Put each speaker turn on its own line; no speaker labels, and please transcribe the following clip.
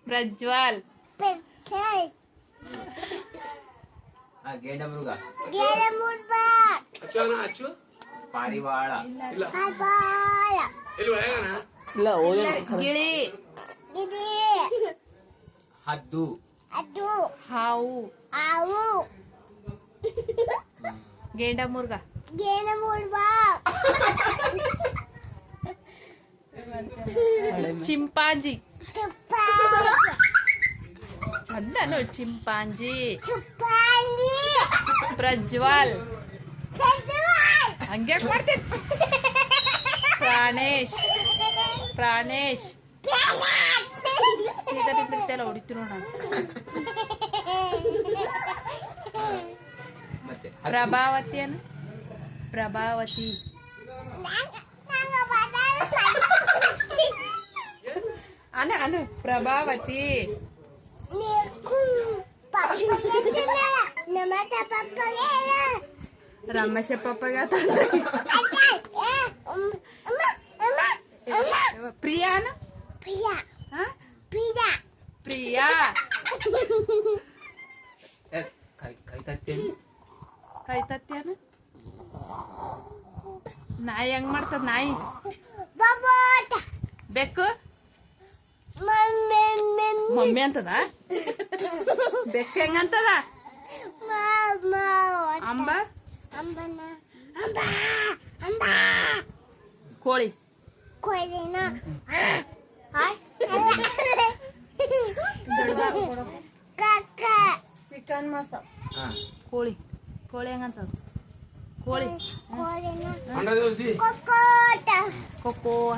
ಪ್ರಜ್ವಲ್.
ಗೇಂಡ ಮೃಗ. ಪಾರಿವಾಳ.
ಗಿಳಿ.
ಹದ್ದು.
ಹಾವು. ಗೇಂಡ ಮುರ್ಗ. ಚಿಂಪಾಂಜಿ. ಚಂದ ನೋಡಿ ಚಿಂಪಾಂಜಿ. ಪ್ರಜ್ವಲ್. ಹಂಗ್ಯಾಕ್ ಮಾಡ್ತೇನೆ. ಪ್ರಾಣೇಶ್. ಸೀದಾ ಹೊಡಿತು ನೋಡ. ಪ್ರಭಾವತಿ ಅನು. ಪ್ರಭಾವತಿ. ಅನು ಪ್ರಭಾವತಿ. ರಮೇಶ ಪಪ್ಪಗ. ಪ್ರಿಯಾನ. ಪ್ರಿಯಾ. ಕೈ ತತ್ತೇನ. ನಾಯಿ ಹೆಂಗ್ ಮಾಡ್ತದ ನಾಯಿ. ಬೆಕ್ಕು. ಮಮ್ಮಿ ಅಂತದ. ಬೆಕ್ಕು ಹೆಂಗಂತದ. ಅಂಬ. ಕೋಳಿ. ಚಿಕನ್ ಮಸಾಲ. ಕೋಳಿ ಹೆಂಗಂತದ. ಕೋಳಿ. ಕೊಕ್ಕೋ.